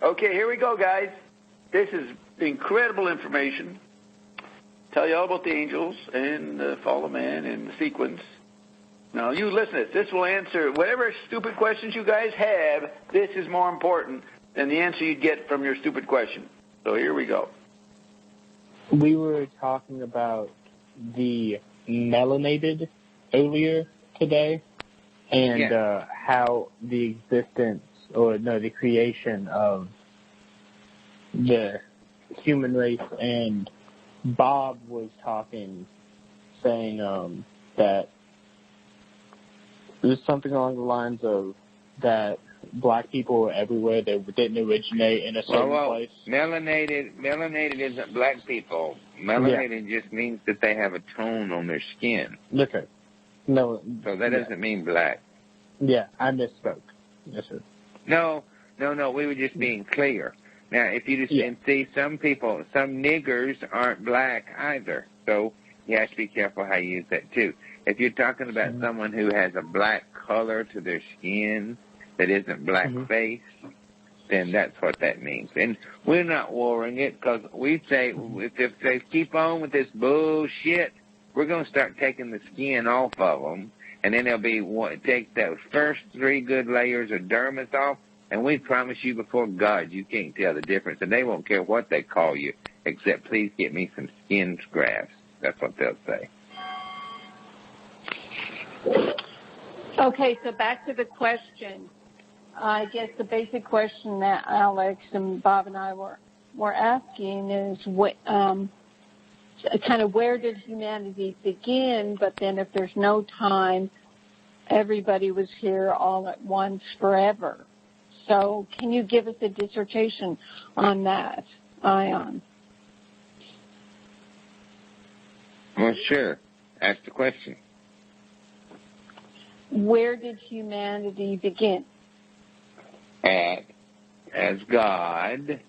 Okay, here we go, guys. This is incredible information. Tell you all about the angels and the fall of man and the sequence. Now, you listen to this. This will answer whatever stupid questions you guys have. This is more important than the answer you'd get from your stupid question. So here we go. We were talking about the melanated earlier today, and how the the creation of the human race, and Bob was talking, saying that it was something along the lines of that black people were everywhere. They didn't originate in a certain place. Melanated isn't black people. Melanated just means that they have a tone on their skin. Okay. No. So that doesn't mean black. Yeah, I misspoke. Yes, sir. No. We were just being clear. Now, if you just see some people, some niggers aren't black either. So you have to be careful how you use that too. If you're talking about someone who has a black color to their skin that isn't black face, then that's what that means. And we're not warring it, because we say if they keep on with this bullshit, we're going to start taking the skin off of them, and then they'll take those first 3 good layers of dermis off, and we promise you before God, you can't tell the difference, and they won't care what they call you, except please get me some skin grafts. That's what they'll say. Okay, so back to the question. I guess the basic question that Alex and Bob and I were asking is kind of where did humanity begin, but then if there's no time, everybody was here all at once forever. So can you give us a dissertation on that, Ion? Well, sure. Ask the question. Where did humanity begin? As God,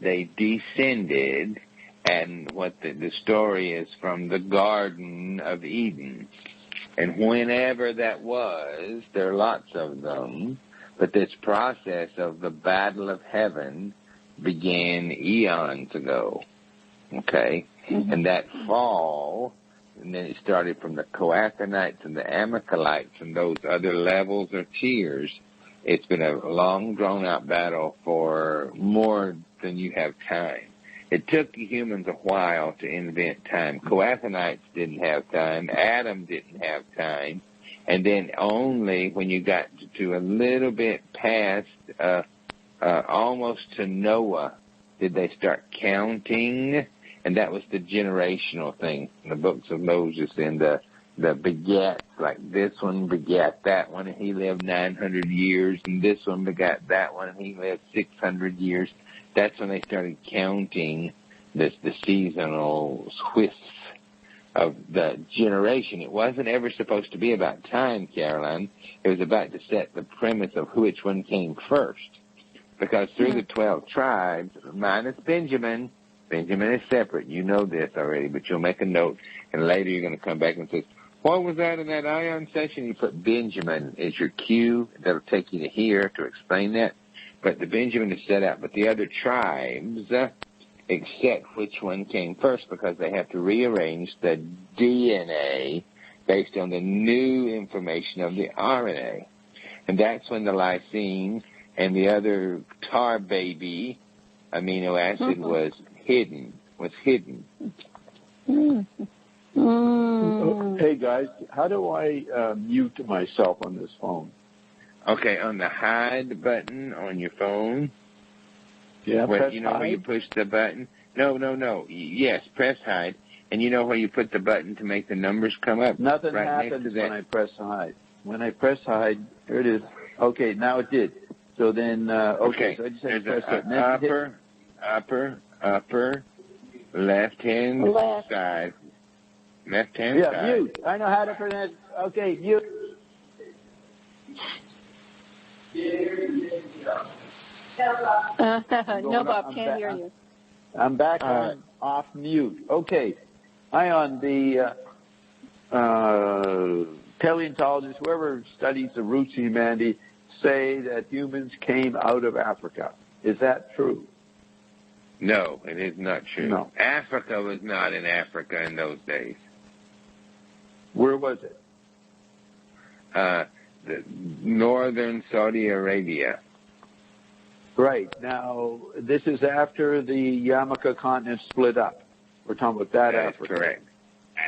they descended, and what the story is from the Garden of Eden. And whenever that was, there are lots of them, but this process of the battle of heaven began eons ago, okay? And that fall, and then it started from the Coathonites and the Amalekites and those other levels of tiers. It's been a long, drawn-out battle for more than you have time. It took the humans a while to invent time. Coathonites didn't have time. Adam didn't have time. And then only when you got to a little bit past, almost to Noah, did they start counting. And that was the generational thing. In the books of Moses and the begets, like this one begat that one, and he lived 900 years, and this one begat that one, and he lived 600 years. That's when they started counting the seasonal twists of the generation. It wasn't ever supposed to be about time, Caroline. It was about to set the premise of which one came first. Because through the 12 tribes, minus Benjamin is separate. You know this already, but you'll make a note, and later you're going to come back and say, what was that in that Ion session? You put Benjamin as your cue. That'll take you to here to explain that. But the Benjamin is set out. But the other tribes accept which one came first, because they have to rearrange the DNA based on the new information of the RNA. And that's when the lysine and the other tar baby amino acid was hidden. Hey, guys, how do I mute myself on this phone? Okay, on the hide button on your phone. Yeah, press you know hide. where you push the button? No. Yes, press hide. And you know where you put the button to make the numbers come up? Nothing right happens when I press hide. When I press hide, here it is. Okay, now it did. So then, okay. So I just had to press it. Upper, left-hand side. Left-hand side. Yeah, mute. I know how to pronounce. Okay, mute. No, Bob, can't hear you. I'm back on off mute. Okay. Ion, the paleontologists, whoever studies the roots of humanity, say that humans came out of Africa. Is that true? No, it is not true. No. Africa was not in Africa in those days. Where was it? The northern Saudi Arabia. Right. Now, this is after the Yarmulke continent split up. We're talking about that That's Africa. correct.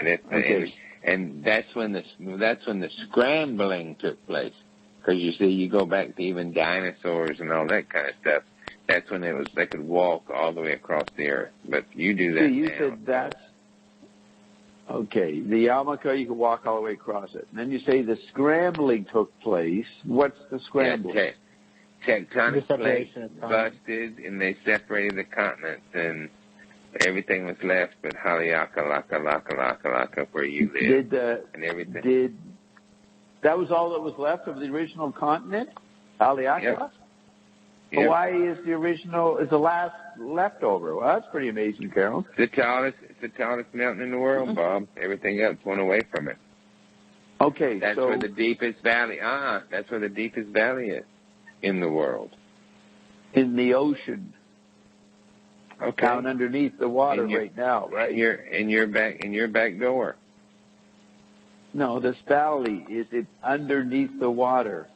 Okay. And that's when the scrambling took place. Because you see, you go back to even dinosaurs and all that kind of stuff. That's when they could walk all the way across the earth. But you do that See, you now. said that's... Okay, the Yarmulke, you can walk all the way across it. And then you say the scrambling took place. What's the scrambling? Yeah, tectonic The plates separation of continents. busted, and they separated the continents, and everything was left but Haleakala, Laka, where you live, and everything. That was all that was left of the original continent? Haleakala? Yep. Hawaii is the last leftover. Well, that's pretty amazing, Carol. It's the tallest mountain in the world, Bob. Everything else went away from it. Okay, That's where the deepest valley. That's where the deepest valley is in the world. In the ocean, Okay. down underneath the water right now, right? In your back door. No, this valley is it underneath the water.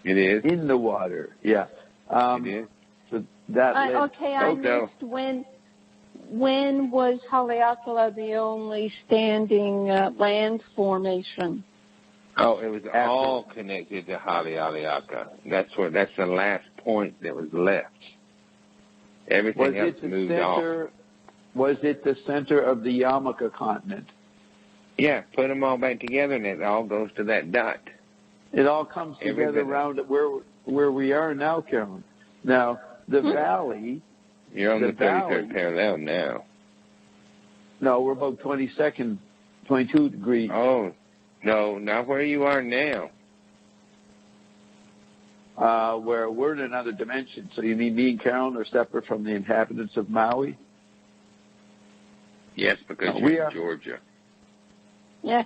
It is. In the water, yeah. It is. So that led, I missed when was Haleakala the only standing land formation? Oh, it was all connected to Haleakala. That's the last point that was left. Everything else moved off. Was it the center of the Yarmulke continent? Yeah, put them all back together, and it all goes to that dot. It all comes together around where we are now, Carolyn. Now, the valley... You're on the 33rd parallel now. No, we're about 22 degrees. Oh, no, not where you are now. Where we're in another dimension. So you mean me and Carolyn are separate from the inhabitants of Maui? Yes, because we you're are in Georgia. Yeah.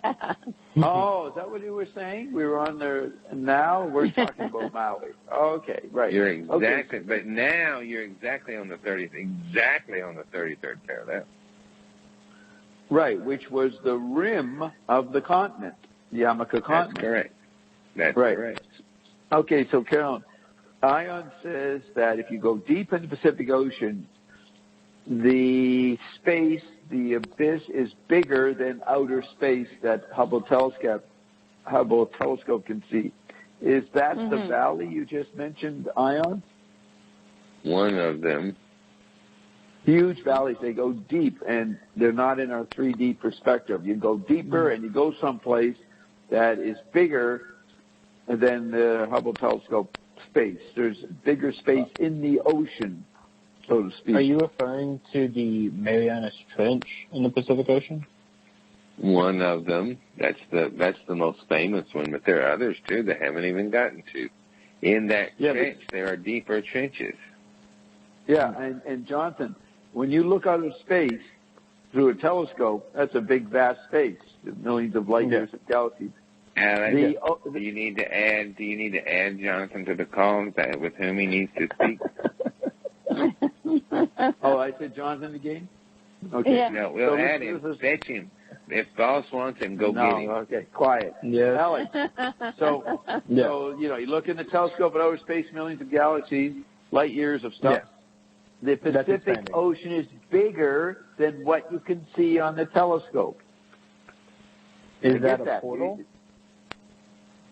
Oh, is that what you were saying? We were on there. Now we're talking about Maui. Okay, right. You're exactly, but now you're exactly on the 33rd parallel. Right, which was the rim of the continent, the Yarmulke continent. That's correct. That's right. correct. Okay, so Carolyn, Ion says that if you go deep in the Pacific Ocean, the space, the abyss, is bigger than outer space that Hubble telescope can see. Is that the valley you just mentioned, Ion? One of them. Huge valleys, they go deep, and they're not in our 3D perspective. You go deeper, and you go someplace that is bigger than the Hubble telescope space. There's bigger space in the ocean, so to speak. Are you referring to the Marianas Trench in the Pacific Ocean? One of them. That's the most famous one, but there are others too that haven't even gotten to. In that trench, there are deeper trenches. Yeah, and Jonathan, when you look out of space through a telescope, that's a big, vast space, millions of light years of galaxies. Do you need to add Jonathan to the call with whom he needs to speak? Oh, I said Jonathan again? Okay. Yeah. No, we'll add him. Fetch him. If boss wants him, go get him. Okay, quiet. Yes. Alex. So, you look in the telescope at outer space, millions of galaxies, light years of stuff. Yeah. The Pacific Ocean is bigger than what you can see on the telescope. Is that a portal?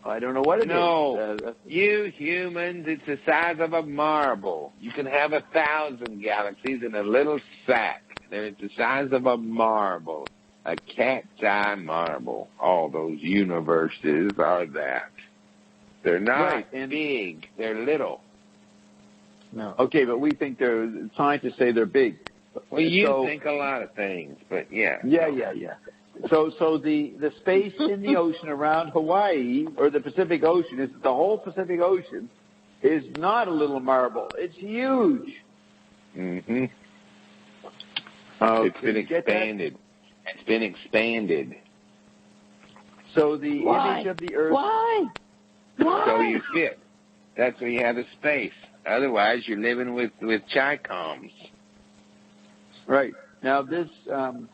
I don't know what it is. No, you humans, it's the size of a marble. You can have 1,000 galaxies in a little sack. It's the size of a marble, a cat's eye marble. All those universes are that. They're not big. They're little. No. Okay, but we think scientists say they're big. Well, you think a lot of things, but yeah. Yeah. So the space in the ocean around Hawaii, or the Pacific Ocean, is the whole Pacific Ocean, is not a little marble. It's huge. Mm-hmm. It's been expanded. It's been expanded. So the image of the Earth... Why? So you fit. That's where you have the space. Otherwise, you're living with Chi-Coms. Right. Now, this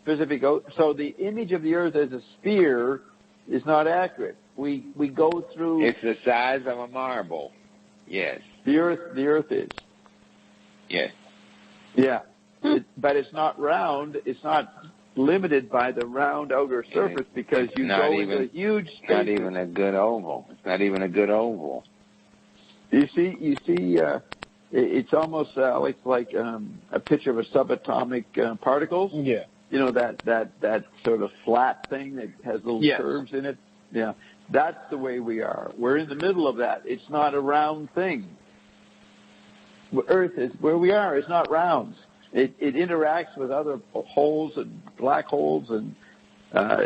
specific, so the image of the Earth as a sphere is not accurate. We go through. It's the size of a marble. Yes. The Earth is. Yes. Yeah. But it's not round. It's not limited by the round outer surface because you go into huge spaces. It's not even a good oval. It's not even a good oval. You see, it's almost like a picture of a subatomic particles. Yeah. You know, that sort of flat thing that has little curves in it. Yeah. That's the way we are. We're in the middle of that. It's not a round thing. Earth is where we are. It's not round. It interacts with other holes and black holes and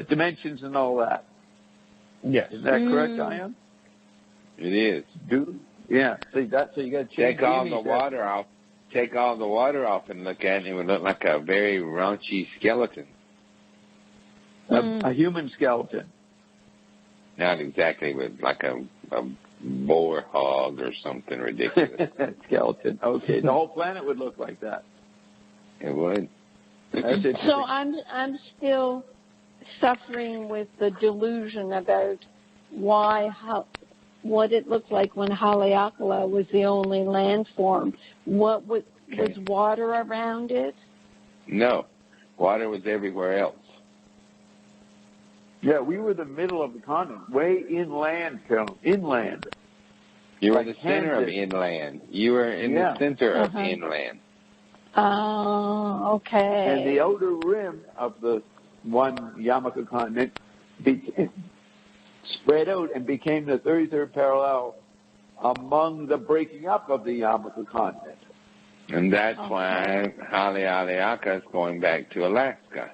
dimensions and all that. Yes. Is that correct, Ion? It is. Yeah. See that. So you got to take all the water off. Take all the water off and look at it. It would look like a very raunchy skeleton. A human skeleton. Not exactly, but like a boar hog or something ridiculous. Skeleton. Okay. The whole planet would look like that. It would. So I'm still suffering with the delusion about what it looked like when Haleakala was the only landform. Was water around it? No, water was everywhere else. Yeah, we were the middle of the continent, way inland, inland. You were like the center of inland. You were in the center of inland. Oh, okay. And the outer rim of the one Yamaka continent spread out and became the 33rd parallel among the breaking up of the Yamaka continent. And that's why Haleakala is going back to Alaska.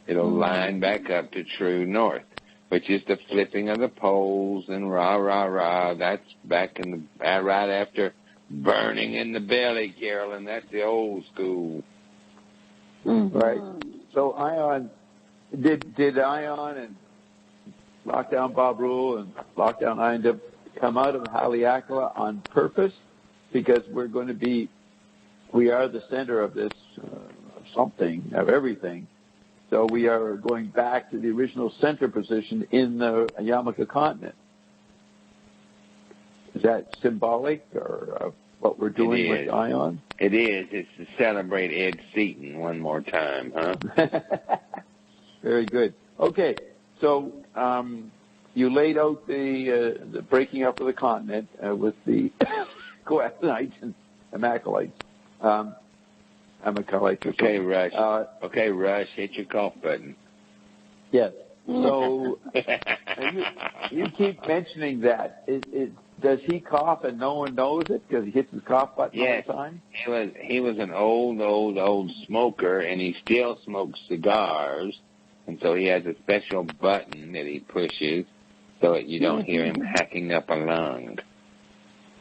It'll line back up to true north, which is the flipping of the poles and rah. That's back in the right after burning in the belly, Carolyn. That's the old school. Right. So Ion, did Ion and Lockdown Bob Rule and Lockdown Ion come out of Haleakala on purpose? Because we are the center of this of everything. So we are going back to the original center position in the Yamaka continent. Is that symbolic or what we're doing with Ion? It is. It's to celebrate Ed Seaton one more time, huh? Very good. Okay, so you laid out the breaking up of the continent with the Coaxinites and Amalekites. Okay, Rush. Okay, Rush, hit your cough button. Yes. So you keep mentioning that. Does he cough and no one knows it because he hits his cough button all the time? He was an old smoker, and he still smokes cigars, and so he has a special button that he pushes so that you don't hear him hacking up a lung.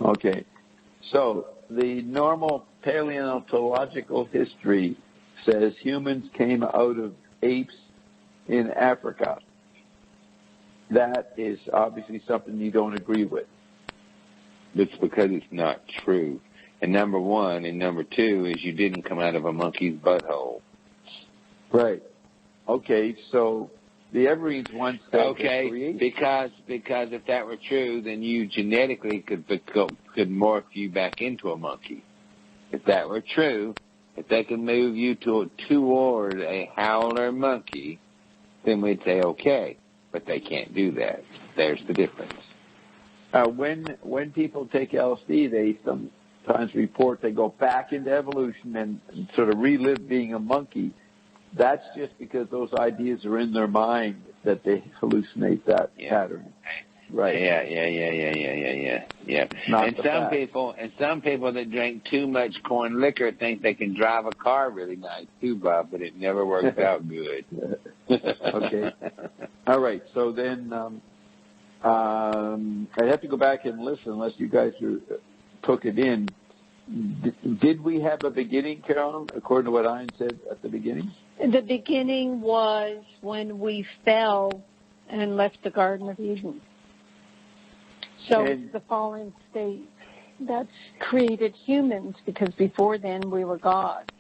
Okay. So the normal paleontological history says humans came out of apes in Africa. That is obviously something you don't agree with. It's because it's not true. And number one, and number two is you didn't come out of a monkey's butthole. Right. Okay, so the Evereens once said because if that were true, then you genetically could morph you back into a monkey. If that were true, if they could move you toward a howler monkey, then we'd say okay. But they can't do that. There's the difference. When people take LSD, they sometimes report they go back into evolution and sort of relive being a monkey. That's just because those ideas are in their mind that they hallucinate that pattern. Right. Yeah. And some people that drink too much corn liquor think they can drive a car really nice too, Bob, but it never works out good. Okay. All right. So then I'd have to go back and listen unless you guys took it in. Did we have a beginning, Carolyn, according to what Ian said at the beginning? The beginning was when we fell and left the Garden of Eden. So it's the fallen state. that's created humans, because before then we were God.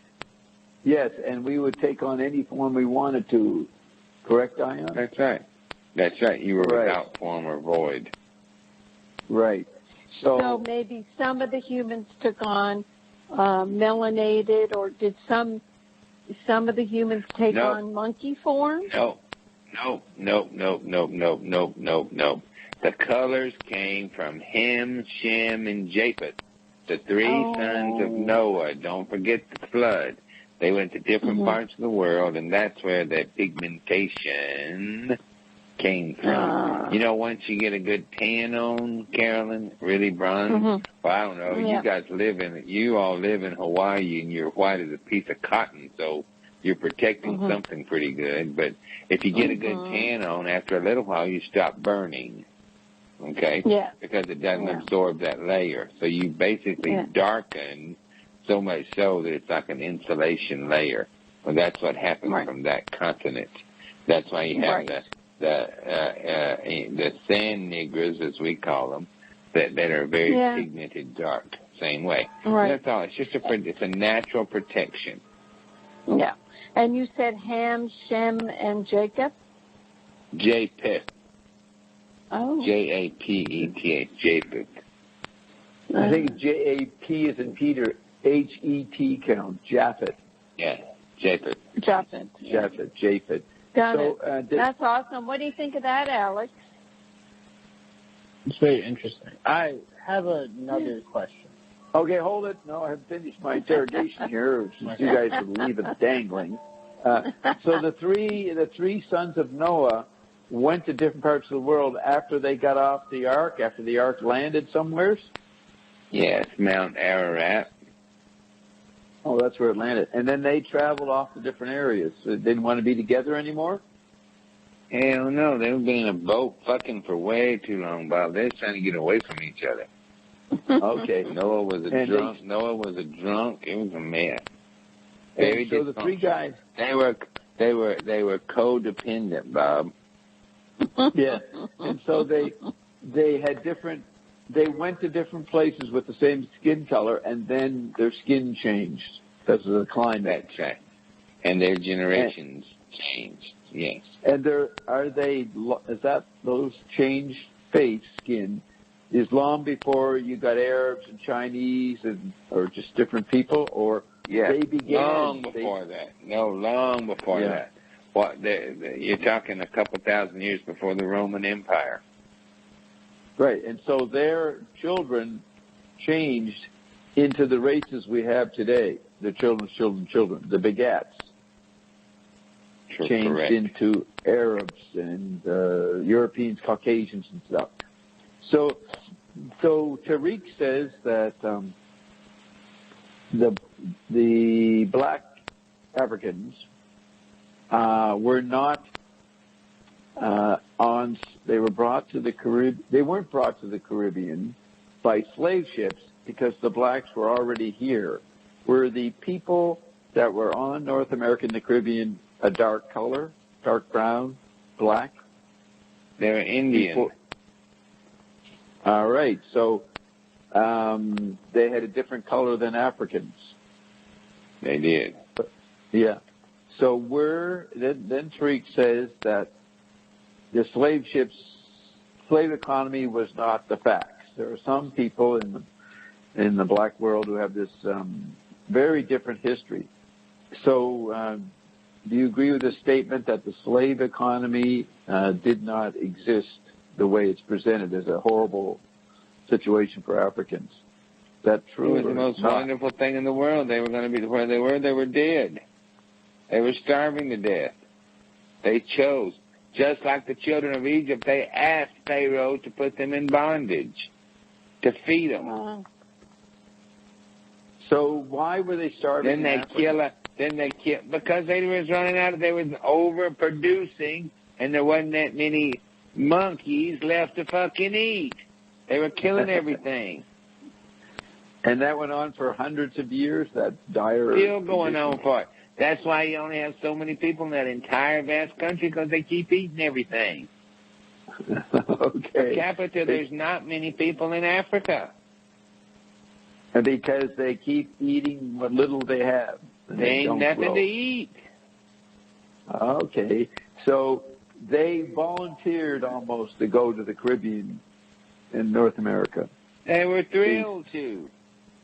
Yes, and we would take on any form we wanted to. Correct, Ion? That's right. That's right. You were Right. without form or void. Right. So maybe some of the humans took on melanated, or did some of the humans take No. on monkey form? No. The colors came from Ham, Shem, and Japheth, the three sons of Noah. Don't forget the flood. They went to different parts of the world, and that's where the pigmentation came from. You know, once you get a good tan on, Carolyn, really bronze, well, I don't know, you all live in Hawaii, and you're white as a piece of cotton, so you're protecting something pretty good. But if you get a good tan on, after a little while, you stop burning, okay? Yeah. Because it doesn't absorb that layer. So you basically darken so much so that it's like an insulation layer. Well, that's what happens from that continent. That's why you have the sand niggers, as we call them, that are very pigmented dark, same way. Right. That's all. It's just it's a natural protection. Yeah. And you said Ham, Shem, and Jacob? Japheth. Oh. Japheth. Japheth. I think J-A-P is in Peter, H-E-T count, Japheth. Yeah, Japheth. Japheth. Japheth, Japheth. Got it. That's awesome. What do you think of that, Alex? It's very interesting. I have another question. Okay, hold it. No, I haven't finished my interrogation here. Since you guys are leaving dangling. So the three sons of Noah went to different parts of the world after they got off the ark, after the ark landed somewhere? Yes, Mount Ararat. Oh, that's where it landed. And then they traveled off to different areas. So they didn't want to be together anymore? Hell no, they've been in a boat fucking for way too long, Bob. They're trying to get away from each other. Okay. Noah was a drunk. It was a mess. Very so the three guys. They were codependent, Bob. Yeah. And so they had different. They went to different places with the same skin color, and then their skin changed because of the climate. That's right. And their generations changed. Yes. And is that those changed face skin is long before you got Arabs and Chinese or just different people, or they began long before that. No, long before that. What you're talking a couple thousand years before the Roman Empire. Right, and so their children changed into the races we have today. The children, the begats. Changed into Arabs and Europeans, Caucasians, and stuff. So Tariq says that the black Africans were not they were brought to the Caribbean. They weren't brought to the Caribbean by slave ships because the blacks were already here. Were the people that were on North America and the Caribbean a dark color, dark brown, black? They were Indian. All right. So they had a different color than Africans. They did. Yeah. So then Tariq says that the slave economy was not the facts. There are some people in the black world who have this very different history. So do you agree with the statement that the slave economy did not exist the way it's presented as a horrible situation for Africans? Is that true? It was the most wonderful thing in the world. They were going to be where they were dead. They were starving to death. They chose. Just like the children of Egypt, they asked Pharaoh to put them in bondage, to feed them. So why were they starving? Then they kill because they was running out. They was overproducing, and there wasn't that many monkeys left to fucking eat. They were killing everything. And that went on for hundreds of years. That dire. Still going on for it. That's why you only have so many people in that entire vast country, because they keep eating everything. Okay. Per capita, there's not many people in Africa. And because they keep eating what little they have. They ain't don't nothing grow. to eat. Okay. So they volunteered almost to go to the Caribbean in North America. They were thrilled to.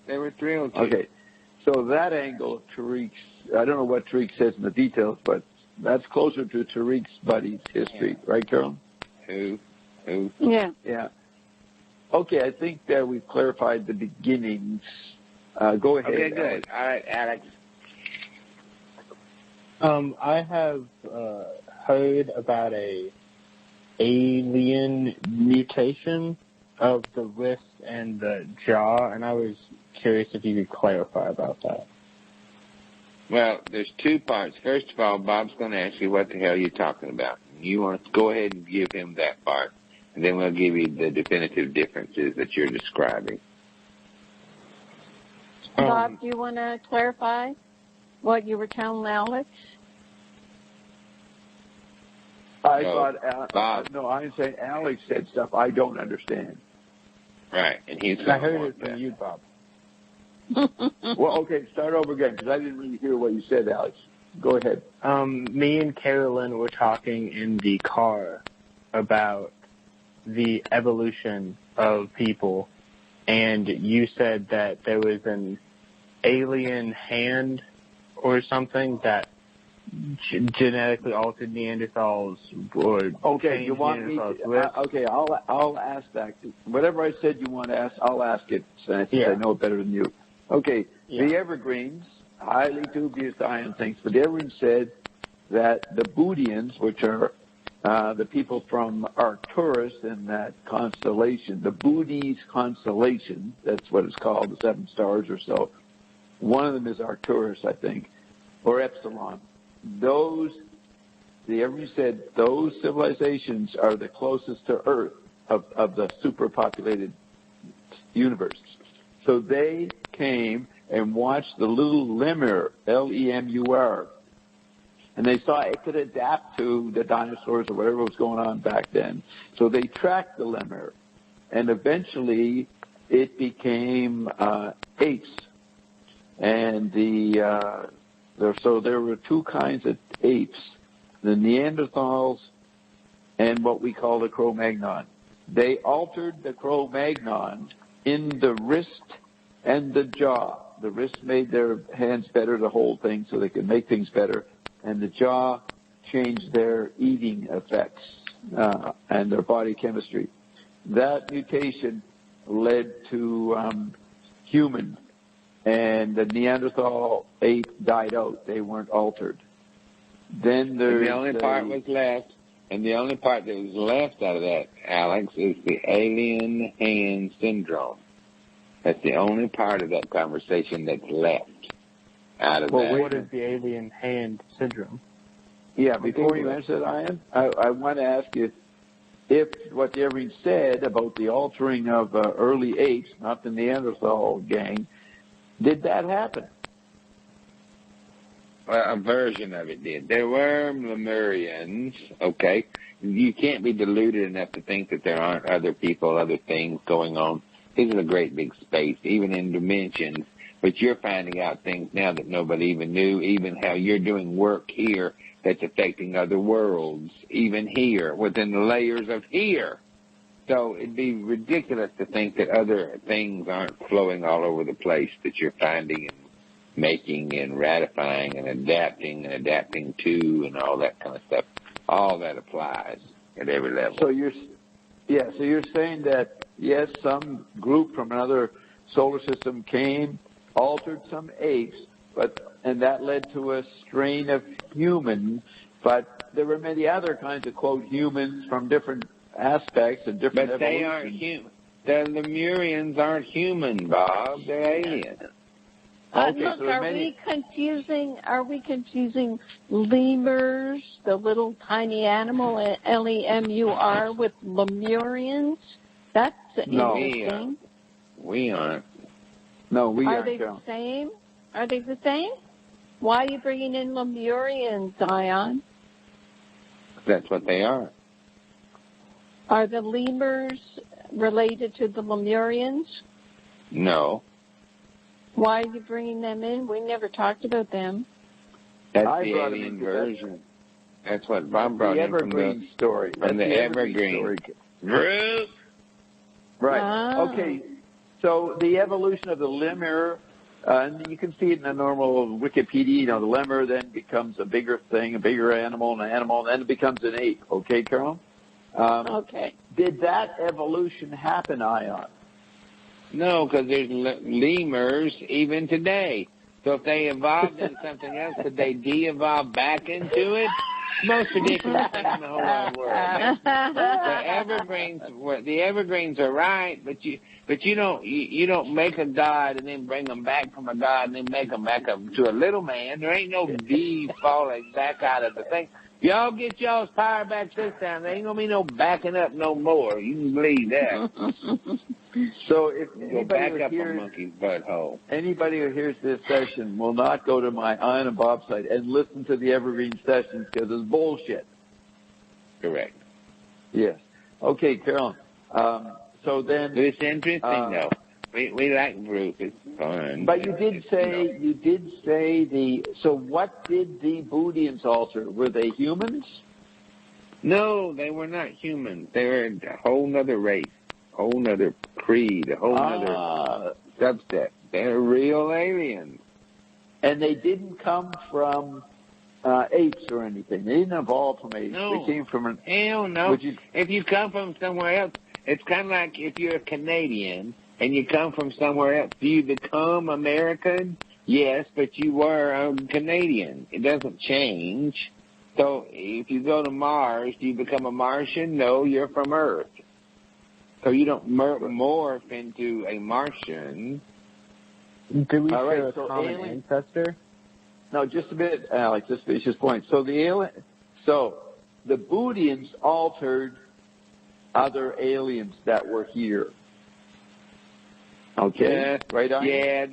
They were thrilled to. Okay. So that angle of Tariq's, I don't know what Tariq says in the details, but that's closer to Tariq's buddy's history. Right, Carolyn? Who? Yeah. Yeah. Okay, I think that we've clarified the beginnings. Go ahead. Okay, good. Alex. All right, Alex. I have heard about a alien mutation of the wrist and the jaw, and I was curious if you could clarify about that. Well, there's two parts. First of all, Bob's going to ask you what the hell you're talking about. You want to go ahead and give him that part, and then we'll give you the definitive differences that you're describing. Bob, do you want to clarify what you were telling Alex? I No, thought, Bob. no, I'm saying Alex said stuff I don't understand. Right, and he's I heard it from you, Bob. Well, okay, start over again, because I didn't really hear what you said, Alex. Go ahead. Me and Carolyn were talking in the car about the evolution of people, and you said that there was an alien hand or something that genetically altered Neanderthals or Okay, you want me Neanderthals to, with. okay, I'll ask that. Whatever I said you want to ask, I'll ask it, since Yeah. I know it better than you. Okay, Yeah. the Evergreens, highly dubious ion things, but the Evergreens said that the Bootians, which are the people from Arcturus in that constellation, the Bootes constellation, that's what it's called, the 7 stars or so. One of them is Arcturus, I think, or Epsilon. Those, the Evergreens said, those civilizations are the closest to Earth of the superpopulated universe. So they came and watched the little lemur, Lemur, and they saw it could adapt to the dinosaurs or whatever was going on back then. So they tracked the lemur, and eventually it became apes. And so there were two kinds of apes, the Neanderthals and what we call the Cro-Magnon. They altered the Cro-Magnon in the wrist and the jaw. The wrist made their hands better to hold things so they could make things better, and the jaw changed their eating effects and their body chemistry. That mutation led to human, and the Neanderthal ape died out. They weren't altered. Then there's the only part was left, and the only part that was left out of that, Alex, is the alien hand syndrome. That's the only part of that conversation that's left out of that. What is the alien hand syndrome? Yeah, before you answer that, Ian, I want to ask you if what the Evergreen said about the altering of early apes, not the Neanderthal gang, did that happen? Well, a version of it did. There were Lemurians, okay? You can't be deluded enough to think that there aren't other people, other things going on. This is a great big space, even in dimensions. But you're finding out things now that nobody even knew, even how you're doing work here that's affecting other worlds, even here, within the layers of here. So it'd be ridiculous to think that other things aren't flowing all over the place that you're finding and making and ratifying and adapting to and all that kind of stuff. All that applies at every level. So you're saying that, yes, some group from another solar system came, altered some apes, and that led to a strain of human, but there were many other kinds of, quote, humans from different aspects and different But they aren't human. The Lemurians aren't human, Bob. They're aliens. Okay, Look, so are we confusing lemurs, the little tiny animal, Lemur, with Lemurians? That's interesting. We aren't. No, we Are aren't. they the same? Are they the same? Why are you bringing in Lemurians, Ion? That's what they are. Are the lemurs related to the Lemurians? No. Why are you bringing them in? We never talked about them. That's I the brought him alien into version. That's what Bob brought the in from Evergreen story. from the That's Evergreen story. group. Right. Ah. Okay. So the evolution of the lemur, and you can see it in the normal Wikipedia. The lemur then becomes a bigger thing, a bigger animal, and then it becomes an ape. Okay, Carol? Okay. Did that evolution happen, Ion? No, because there's lemurs even today. So if they evolved into something else, could they de-evolve back into it? Most ridiculous thing in the whole wide world. The evergreens are right, but you don't make a god and then bring them back from a god and then make them back up to a little man. There ain't no falling back out of the thing. Y'all get y'all's power back this time. There ain't gonna be no backing up no more. You can believe that. So if Go back up a monkey's butthole. Anybody who hears this session will not go to my Ion and Bob site and listen to the Evergreen sessions because it's bullshit. Correct. Yes. Okay, Carolyn. So then, It's interesting though. We like group. It's fun. But you did say So what did the Boudians alter? Were they humans? No, they were not humans. They were a whole nother race, a whole nother creed, a whole nother subset. They're real aliens. And they didn't come from apes or anything. They didn't evolve from apes. No. They came from Hell no. If you come from somewhere else, it's kind of like if you're a Canadian and you come from somewhere else. Do you become American? Yes, but you were a Canadian. It doesn't change. So if you go to Mars, do you become a Martian? No, you're from Earth. So you don't morph into a Martian. Do we share a so common ancestor? No, just a bit, Alex. Just finish this point. So the Boudians altered other aliens that were here. Okay, Yeah, right on. Yeah,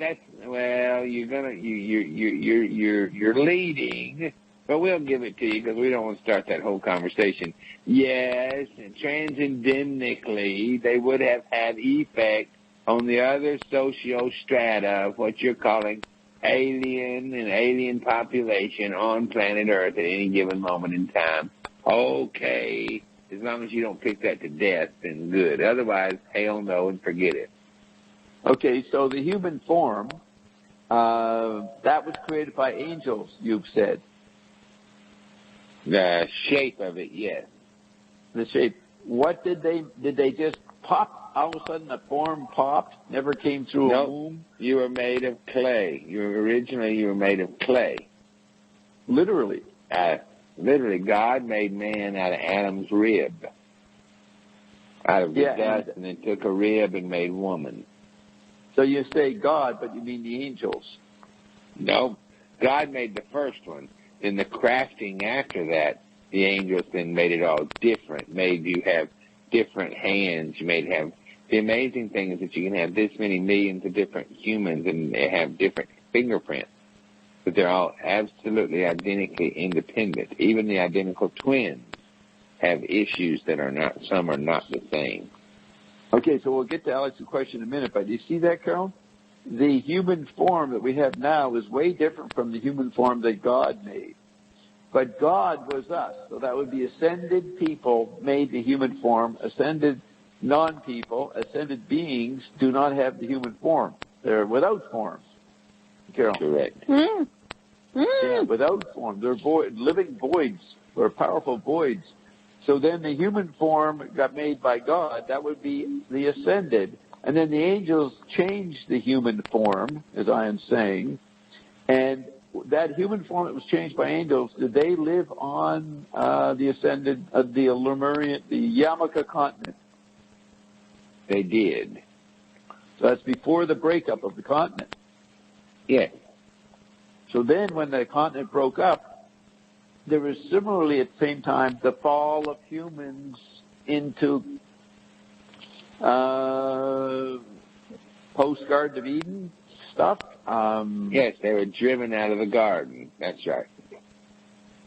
you're leading, but we'll give it to you because we don't want to start that whole conversation. Yes, transcendentally, they would have had effect on the other social strata of what you're calling alien population on planet Earth at any given moment in time. Okay, as long as you don't pick that to death, then good. Otherwise, hell no and forget it. Okay, so the human form, that was created by angels, you've said. The shape of it, yes. The shape. What did they just pop? All of a sudden the form popped, never came through a womb? You were made of clay. Originally you were made of clay. Literally. Literally, God made man out of Adam's rib. Out of the dust, and then took a rib and made woman. So you say God, but you mean the angels. No. God made the first one. In the crafting after that, the angels then made it all different, made you have different hands. You made have the amazing thing is that you can have this many millions of different humans and they have different fingerprints, but they're all absolutely identically independent. Even the identical twins have issues that are not. Some are not the same. Okay, so we'll get to Alex's question in a minute, but do you see that, Carol? The human form that we have now is way different from the human form that God made. But God was us, so that would be ascended people made the human form. Ascended non-people, ascended beings do not have the human form. They're without form. Carol. Correct. Yeah, without form. They're living voids. They're powerful voids. So then the human form got made by God. That would be the ascended. And then the angels changed the human form, as I am saying. And that human form that was changed by angels, did they live on the ascended, the Lemurian, the Yamaka continent? They did. So that's before the breakup of the continent. Yes. So then when the continent broke up, there was similarly at the same time the fall of humans into post-Garden of Eden stuff. Yes, they were driven out of the garden. That's right.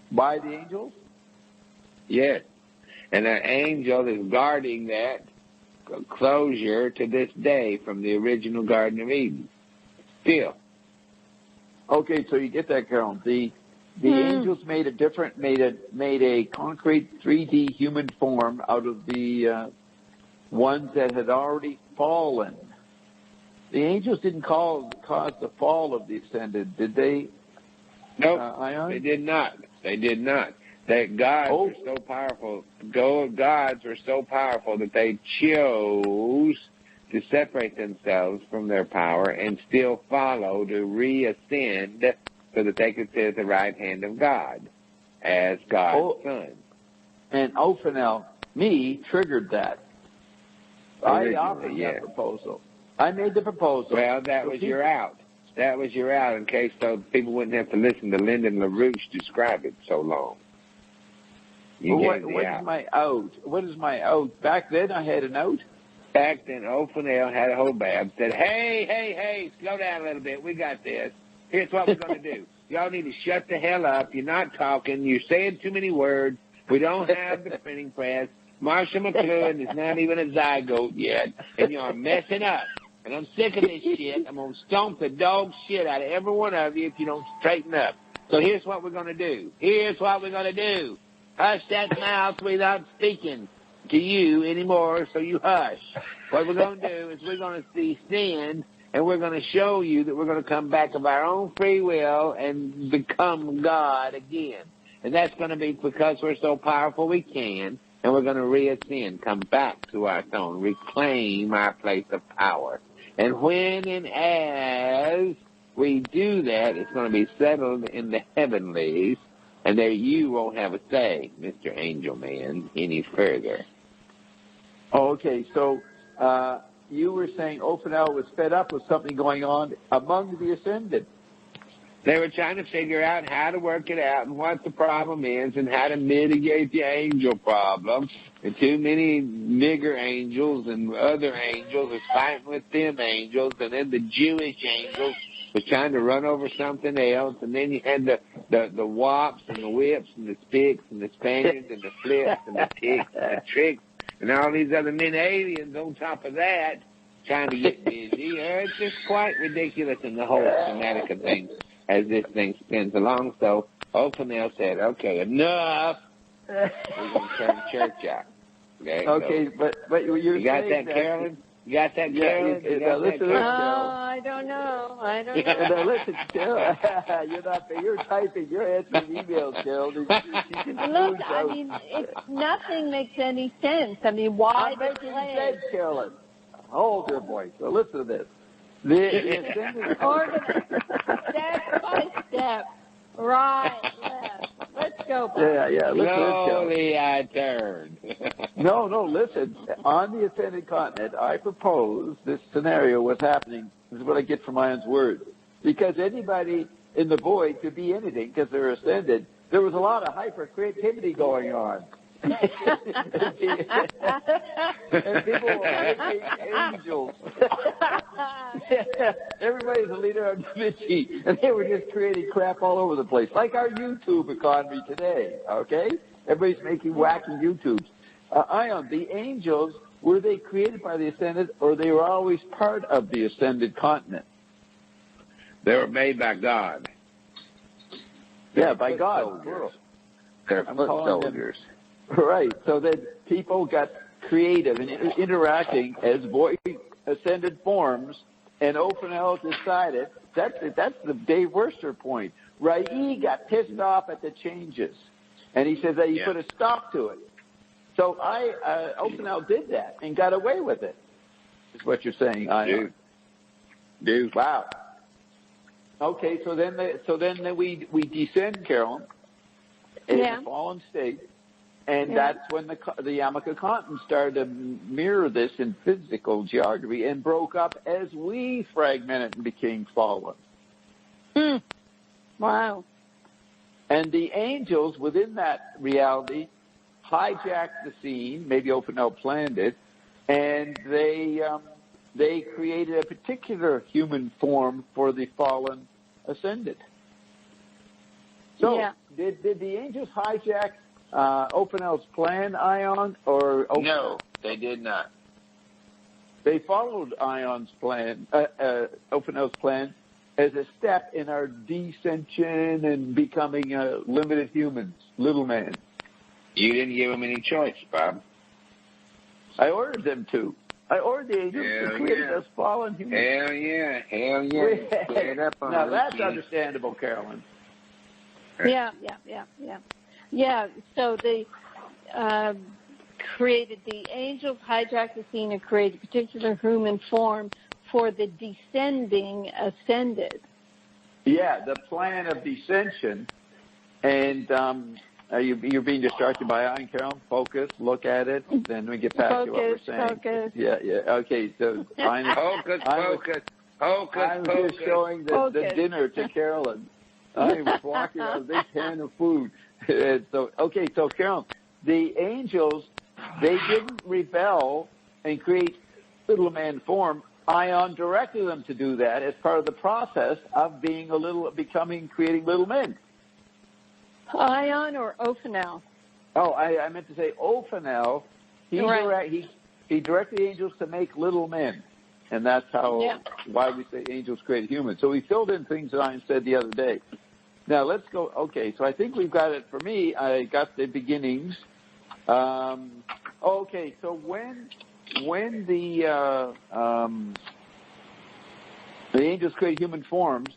By the angels? Yes. And an angel is guarding that closure to this day from the original Garden of Eden. Still. Okay, so you get that, Carol. The angels made a concrete 3D human form out of the ones that had already fallen. The angels didn't cause the fall of the ascended, did they? Nope, Ion? they did not. They did not. That gods were so powerful. Gods were so powerful that they chose to separate themselves from their power and still follow to reascend so that they could sit at the right hand of God as God's son. And Ophanel, me, triggered that. I offered that proposal. I made the proposal. Well, that was your out. That was your out in case so people wouldn't have to listen to Lyndon LaRouche describe it so long. What is my out? What is my out? Back then I had an out. Back then, Ophanel had a Hobab, said, hey, slow down a little bit. We got this. Here's what we're going to do. Y'all need to shut the hell up. You're not talking. You're saying too many words. We don't have the printing press. Marshall McLuhan is not even a zygote yet, and you're messing up. And I'm sick of this shit. I'm going to stomp the dog shit out of every one of you if you don't straighten up. So here's what we're going to do. Hush that mouth without speaking to you anymore, so you hush. What we're going to do is we're going to descend, and we're going to show you that we're going to come back of our own free will and become God again. And that's going to be because we're so powerful we can, and we're going to reascend, come back to our throne, reclaim our place of power. And when and as we do that, it's going to be settled in the heavenlies, and there you won't have a say, Mr. Angel Man, any further. Okay, so you were saying Ophanel was fed up with something going on among the ascended. They were trying to figure out how to work it out and what the problem is and how to mitigate the angel problem. And too many nigger angels and other angels was fighting with them angels, and then the Jewish angels was trying to run over something else, and then you had the wops and the whips and the sticks and the Spaniards and the flips and the ticks and the tricks and all these other men aliens on top of that trying to get busy. It's just quite ridiculous in the whole schematic of things as this thing spins along. So Ophanel said, okay, enough. We're going to turn church out. Okay, so, but you got that, Carolyn? You got that, Carolyn? Listen to this, Carol. I don't know. No, listen, Carol. You're typing. You're answering emails, Carol. Look, I mean, nothing makes any sense. I mean, why I'm making sense, Carolyn. Hold your voice. So listen to this. Step by step, right, left. Let's go. Bob. Yeah. Slowly I turn. No, listen. On the ascended continent, I propose this scenario was happening. This is what I get from Ion's word. Because anybody in the void could be anything because they're ascended. There was a lot of hyper-creativity going on. and people were making angels. Everybody's a leader of Da Vinci, and they were just creating crap all over the place, like our YouTube economy today. Okay, everybody's making wacky YouTubes. Ion, the angels, were they created by the ascended, or they were always part of the ascended continent? They were made by God. Yeah, by God. They're foot soldiers. Right. So then people got creative and interacting as void ascended forms, and Ophanel decided that's the Dave Worcester point. Rai got pissed off at the changes, and he says that he put a stop to it. So Ophanel did that and got away with it. Is what you're saying, Dude. Wow. Okay, so then we descend, Carolyn, in a fallen state. And that's when the Yamaka continent started to mirror this in physical geography and broke up as we fragmented and became fallen. Wow. And the angels within that reality hijacked the scene. Maybe Ophanel planned it, and they created a particular human form for the fallen ascended. So did the angels hijack Ophanel's plan, Ion, or No, they did not. They followed Ion's plan, Ophanel's plan, as a step in our descension and becoming limited humans, little man. You didn't give them any choice, Bob. I ordered them to. I ordered the angels to create us fallen humans. Hell yeah. Get up on now it, that's man. understandable, Carolyn. Yeah. So they created the angels, hijacked the scene, and created a particular human form for the descending ascended. Yeah, the plan of descension. And you're being distracted by Ian, Carolyn. Focus, look at it, then we get back to what we're saying. Focus. Yeah. Okay, so Focus. I'm just showing the dinner to Carolyn. I was walking out a big pan of food. So Carolyn, the angels, they didn't rebel and create little man form. Ion directed them to do that as part of the process of creating little men. Ion or Ophanel? Oh, I meant to say Ophanel. He directed the angels to make little men. And that's why we say angels create humans. So we filled in things that I said the other day. Now let's go. Okay, so I think we've got it. For me, I got the beginnings. Okay, so when the angels create human forms,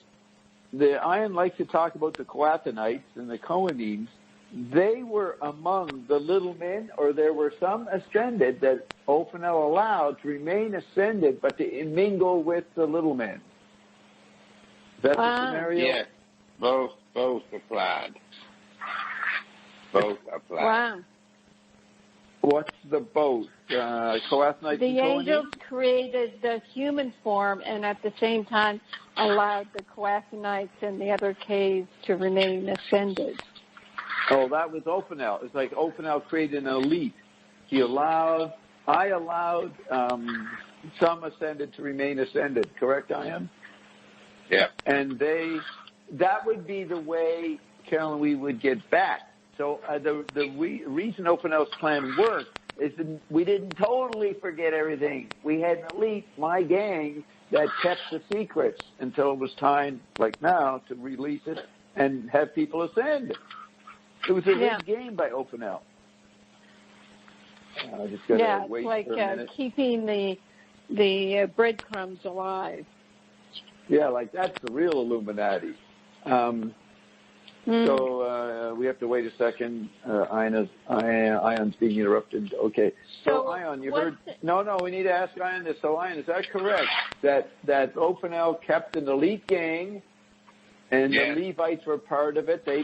the Ion likes to talk about the Coathonites and the Coanimes. They were among the little men, or there were some ascended that Ophanel allowed to remain ascended, but to mingle with the little men. Is that the scenario? Yeah, both applied. Both applied. Wow. What's the both? Coathonites The and angels created the human form and at the same time allowed the Coathonites and the other caves to remain ascended. Oh, that was Ophanel. It's like Ophanel created an elite. I allowed some ascended to remain ascended. Correct, Ian? Yeah. And that would be the way, Carolyn, we would get back. So the reason Ophanel's plan worked is that we didn't totally forget everything. We had an elite, my gang, that kept the secrets until it was time, like now, to release it and have people ascend. It was a rigged game by Ophanel. I just gotta wait it's for a minute. keeping the breadcrumbs alive. Yeah, like that's the real Illuminati. So we have to wait a second. Ion's being interrupted. Okay. So Ion, you heard? No, we need to ask Ion this. So Ion, is that correct? That Ophanel kept an elite gang, and the Levites were part of it. They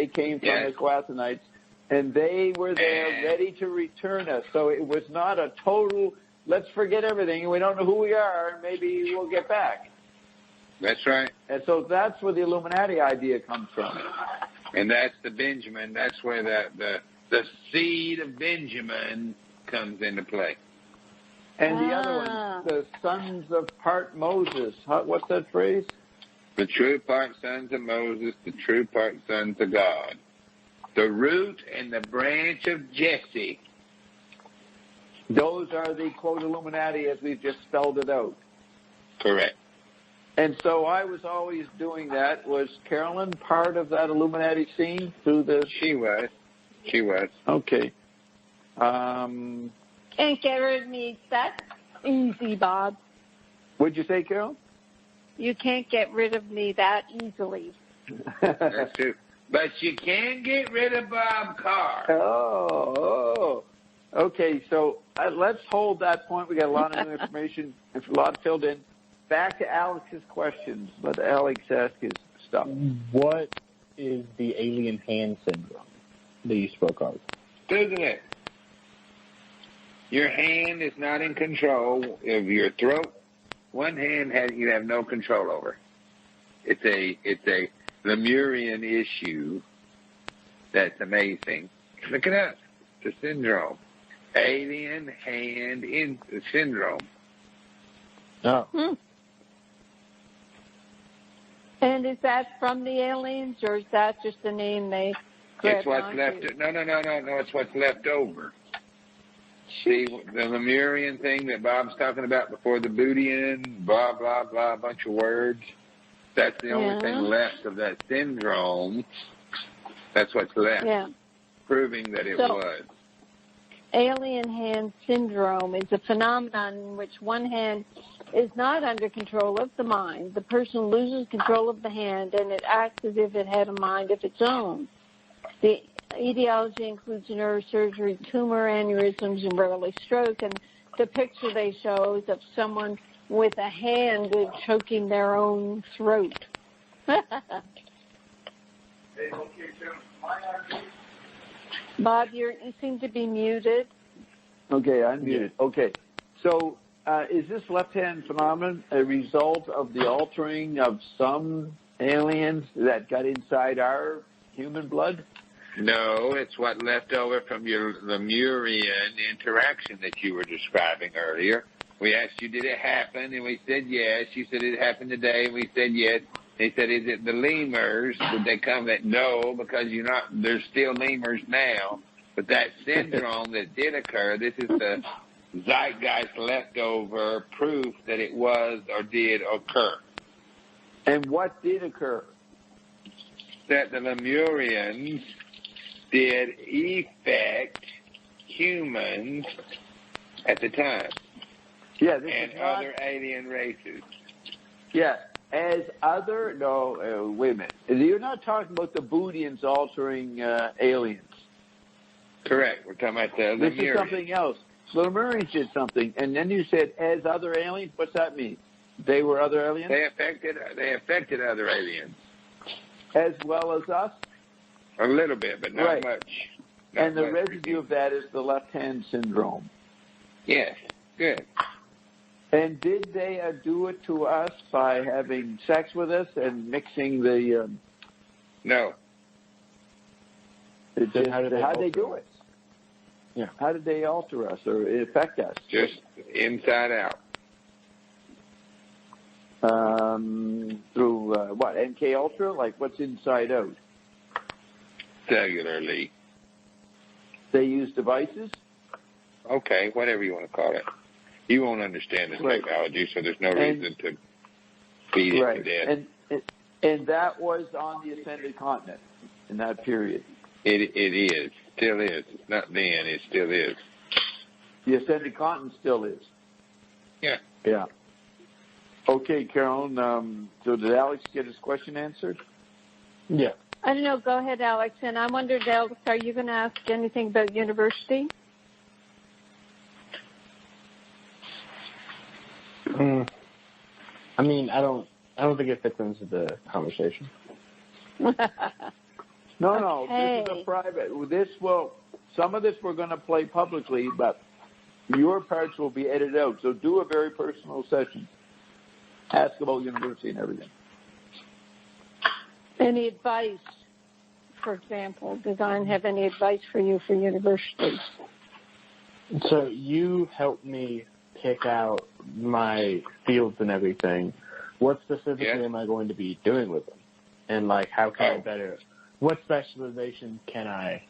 came from the Coathonites, and they were there ready to return us. So it was not a total, let's forget everything, and we don't know who we are, maybe we'll get back. That's right. And so that's where the Illuminati idea comes from. And that's the Benjamin. That's where the seed of Benjamin comes into play. And the other one, the sons of part Moses. What's that phrase? The true part sons of Moses, the true part sons of God. The root and the branch of Jesse. Those are the, quote, Illuminati as we've just spelled it out. Correct. And so I was always doing that. Was Carolyn part of that Illuminati scene through the... She was. Okay. Can't get rid of me. That's easy, Bob. What'd you say, Carol? You can't get rid of me that easily. That's true. But you can get rid of Bob Carr. Oh. Okay, so let's hold that point. We got a lot of information, a lot filled in. Back to Alex's questions. Let Alex ask his stuff. What is the alien hand syndrome that you spoke of? Google it. Your hand is not in control of your throat. One hand you have no control over. It's a Lemurian issue that's amazing. Look it up. It's a syndrome. Alien hand syndrome. Oh. And is that from the aliens, or is that just the name they grabbed It's what's onto? left. No. It's what's left over. See, the Lemurian thing that Bob's talking about before the Budian, blah, blah, blah, a bunch of words. That's the only thing left of that syndrome. That's what's left, proving that it was. Alien hand syndrome is a phenomenon in which one hand is not under control of the mind. The person loses control of the hand, and it acts as if it had a mind of its own. The etiology includes neurosurgery, tumor, aneurysms, and rarely stroke. And the picture they show is of someone with a hand choking their own throat. Bob, you seem to be muted. Okay, I'm muted. Okay, so is this left-hand phenomenon a result of the altering of some aliens that got inside our human blood? No, it's what left over from your Lemurian interaction that you were describing earlier. We asked you, did it happen? And we said yes. You said it happened today. And we said yes. They said, is it the lemurs? Did they come? That no, because there's still lemurs now. But that syndrome that did occur, this is the zeitgeist leftover proof that it was or did occur. And what did occur? That the Lemurians did affect humans at the time. Yeah, and other alien races. Yeah, as other, no, wait a minute. You're not talking about the Bootians altering aliens. Correct. We're talking about the Lemurians. This is something else. The Lemurians did something, and then you said as other aliens. What's that mean? They were other aliens? They affected other aliens. As well as us? A little bit, but not much. And the residue of that is the left-hand syndrome. Yes. Good. And did they do it to us by having sex with us and mixing the... No. How did they do it? Yeah. How did they alter us or affect us? Just inside out. Through what? MK Ultra? Like what's inside out? Cellularly. They use devices? Okay, whatever you want to call it. You won't understand the technology, so there's no reason to beat it to death. And that was on the ascended continent in that period. It is. Still is. It's not then. It still is. The ascended continent still is. Yeah. Yeah. Okay, Carolyn. So did Alex get his question answered? Yeah. I don't know. Go ahead, Alex. And I wondered, Alex, are you going to ask anything about university? I mean, I don't think it fits into the conversation. No. This is a private. Some of this we're going to play publicly, but your parts will be edited out. So do a very personal session. Ask about university and everything. Any advice, for example? Does Don have any advice for you for university? So you helped me pick out my fields and everything. What specifically am I going to be doing with them? And how can I what specialization can I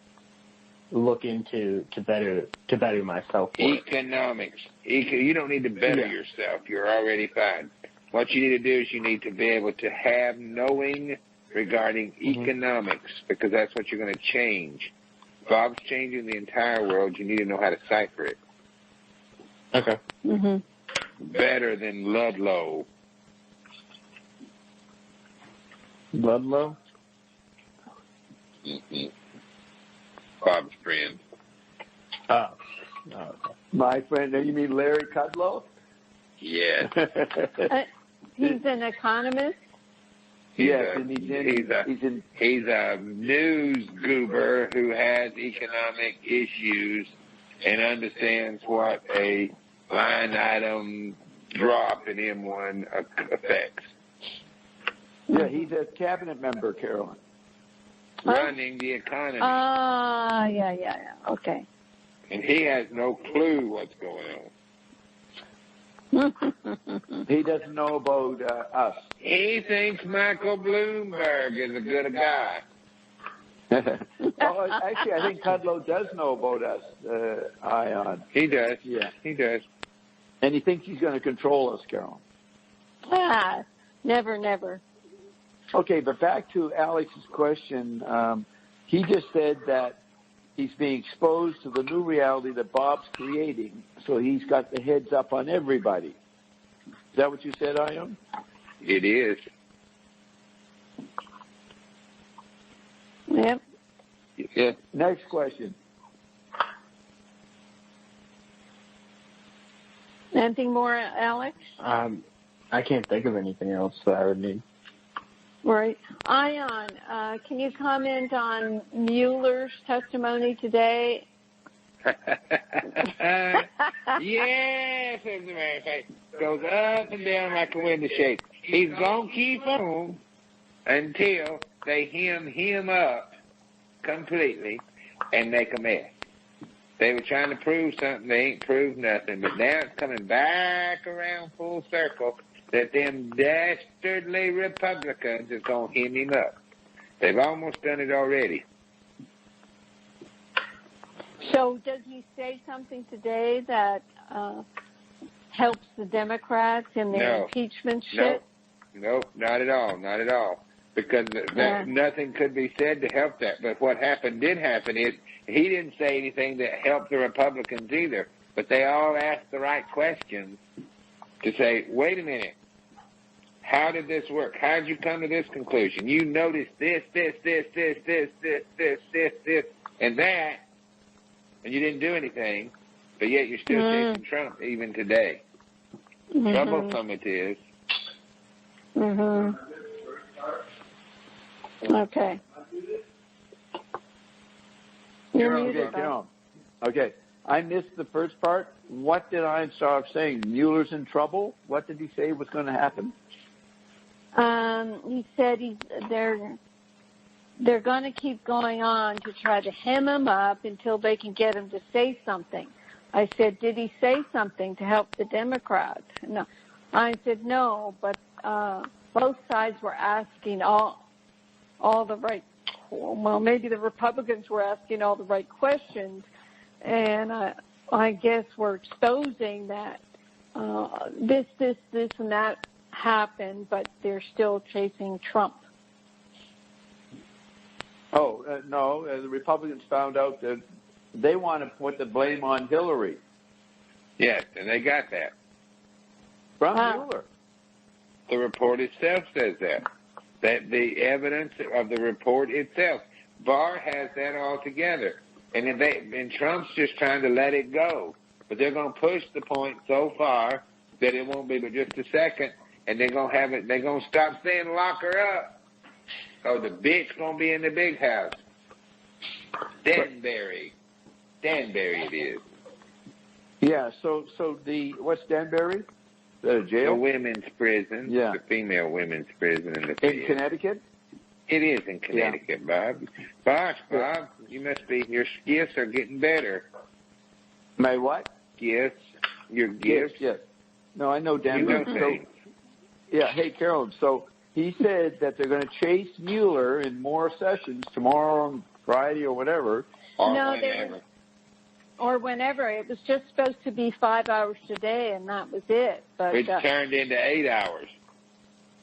look into to better myself? Economics. You don't need to better yourself. You're already fine. What you need to do is you need to be able to have knowing regarding economics, because that's what you're going to change. Bob's changing the entire world. You need to know how to cipher it. Okay. Better than Ludlow. Ludlow? Bob's friend. Oh. Okay. My friend, you mean Larry Kudlow? Yes. He's an economist? He's a news goober who has economic issues and understands what a line item drop in M1 affects. Yeah, he's a cabinet member, Carolyn. Running the economy. Yeah. Okay. And he has no clue what's going on. He doesn't know about us. He thinks Michael Bloomberg is a good guy. Actually, I think Kudlow does know about us, Ion. He does. Yeah. He does. And he thinks he's going to control us, Carolyn. Never. Okay, but back to Alex's question. He just said that he's being exposed to the new reality that Bob's creating, so he's got the heads up on everybody. Is that what you said, Ion? It is. Yep. Yeah. Next question. Anything more, Alex? I can't think of anything else that I would need. Right. Ion, can you comment on Mueller's testimony today? Yes, as a matter of fact, goes up and down like a window shade. He's going to keep on until they hem him up completely and make a mess. They were trying to prove something. They ain't proved nothing. But now it's coming back around full circle that them dastardly Republicans is going to hem him up. They've almost done it already. So does he say something today that helps the Democrats in their impeachment shit? No, not at all. Not at all. Because nothing could be said to help that. But what did happen is he didn't say anything that helped the Republicans either. But they all asked the right questions to say, wait a minute. How did this work? How did you come to this conclusion? You noticed this, and that, and you didn't do anything, but yet you're still chasing Trump even today. Troublesome it is. Okay. Okay. I missed the first part. What did I start saying? Mueller's in trouble? What did he say was going to happen? He said they're going to keep going on to try to hem him up until they can get him to say something. I said, did he say something to help the Democrats? No. I said, no, but both sides were asking all the right, well, maybe the Republicans were asking all the right questions, and I guess we're exposing that this, and that happened, but they're still chasing Trump. No, the Republicans found out that they want to put the blame on Hillary. Yes, and they got that. From Mueller. The report itself says that. That the evidence of the report itself. Barr has that all together. And Trump's just trying to let it go. But they're going to push the point so far that it won't be but just a second. And they're going to have it, they're going to stop saying lock her up. Oh, the bitch going to be in the big house. Danbury it is. Yeah, so what's Danbury? The jail? The women's prison. Yeah. The female women's prison in the In Connecticut? It is in Connecticut, yeah. Bob. Gosh, Bob, you must be, your gifts are getting better. My what? Gifts. Your gifts. Yes. No, I know Danbury. You know yeah, hey, Carolyn, so he said that they're going to chase Mueller in more sessions tomorrow on Friday or whatever. Or whenever. It was just supposed to be 5 hours today, and that was it. But it's turned into 8 hours.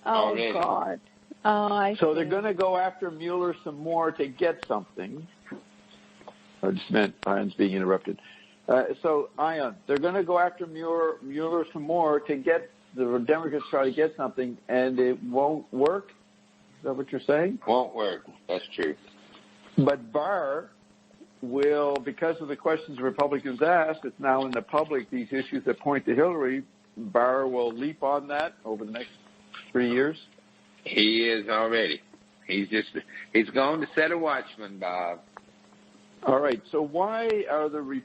Oh, already. God. I so see. They're going to go after Mueller some more to get something. I just meant Ion's being interrupted. So, Ion, they're going to go after Mueller some more to get the Democrats try to get something, and it won't work? Is that what you're saying? Won't work. That's true. But Barr will, because of the questions Republicans asked, it's now in the public, these issues that point to Hillary, Barr will leap on that over the next 3 years? He is already. He's going to set a watchman, Bob. All right. So why are the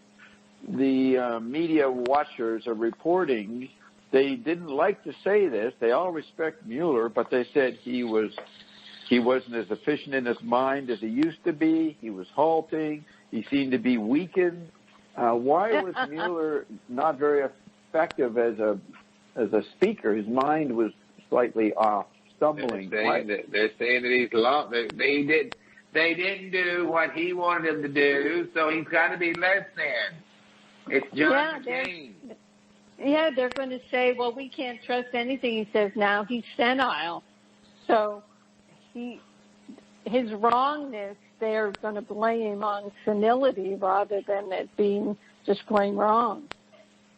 media watchers are reporting? They didn't like to say this. They all respect Mueller, but they said he wasn't as efficient in his mind as he used to be. He was halting. He seemed to be weakened. Why was Mueller not very effective as a speaker? His mind was slightly off, stumbling. They're saying that he's lost. They didn't do what he wanted them to do, so he's got to be less than. It's John McCain. Yeah, they're going to say, well, we can't trust anything he says now. He's senile. So his wrongness, they're going to blame on senility rather than it being just plain wrong.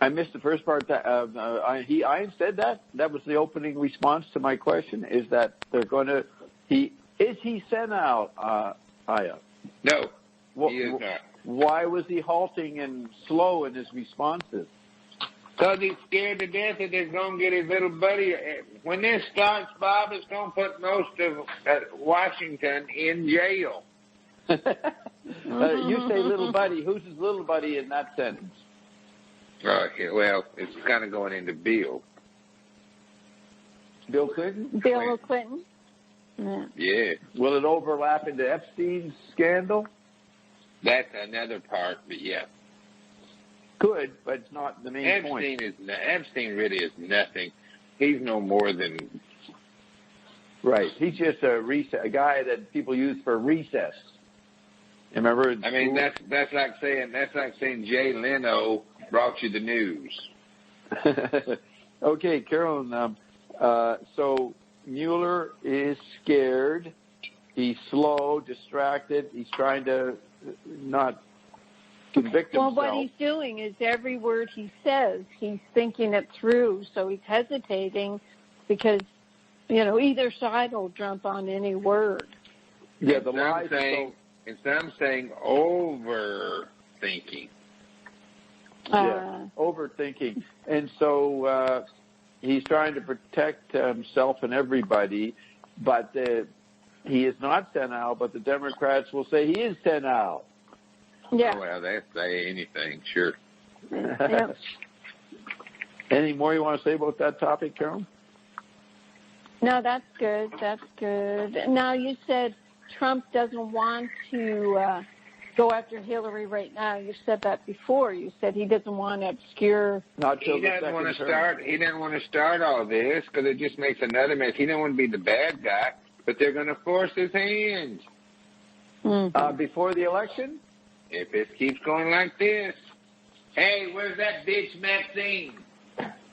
I missed the first part. I said that. That was the opening response to my question. Is that they're going to? Is he senile? Aya? No, he is not. Why was he halting and slow in his responses? Because he's scared to death that they're going to get his little buddy. When this starts, Bob, it's going to put most of Washington in jail. You say little buddy. Who's his little buddy in that sentence? Well, it's kind of going into Bill. Bill Clinton? Bill Clinton? Yeah. Will it overlap into Epstein's scandal? That's another part, but yeah. Good, but it's not the main point. Epstein really is nothing. He's no more than... Right. He's just a guy that people use for recess. Remember? I mean, that's like saying Jay Leno brought you the news. Okay, Carolyn. So Mueller is scared. He's slow, distracted. He's trying to not convict himself. Well, what he's doing is every word he says, he's thinking it through. So he's hesitating because, either side will jump on any word. Yeah, the lies. Instead of saying overthinking. Overthinking. And so he's trying to protect himself and everybody, but he is not senile, but the Democrats will say he is senile. Yeah. Oh, well, they say anything, sure. Yeah. Any more you want to say about that topic, Carol? No, that's good. That's good. Now, you said Trump doesn't want to go after Hillary right now. You said that before. You said he doesn't want to obscure. He doesn't want to start. He didn't want to start all this because it just makes another mess. He didn't want to be the bad guy, but they're going to force his hand. Mm-hmm. Before the election? If it keeps going like this. Hey, where's that bitch Maxine?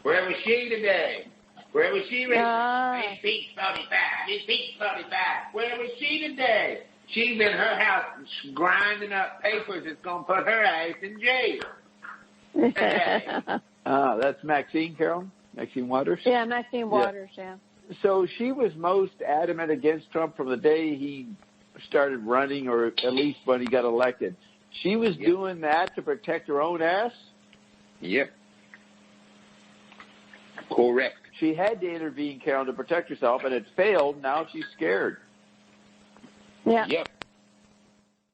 Where was she today? Where was she? Impeach 45. Impeach 45. Where was she today? She's in her house grinding up papers that's going to put her ass in jail. That's Maxine, Carol? Maxine Waters? Yeah, Maxine Waters, yeah. So she was most adamant against Trump from the day he started running, or at least when he got elected. She was doing that to protect her own ass? Yep. Correct. She had to intervene, Carol, to protect herself, and it failed. Now she's scared. Yeah. Yep.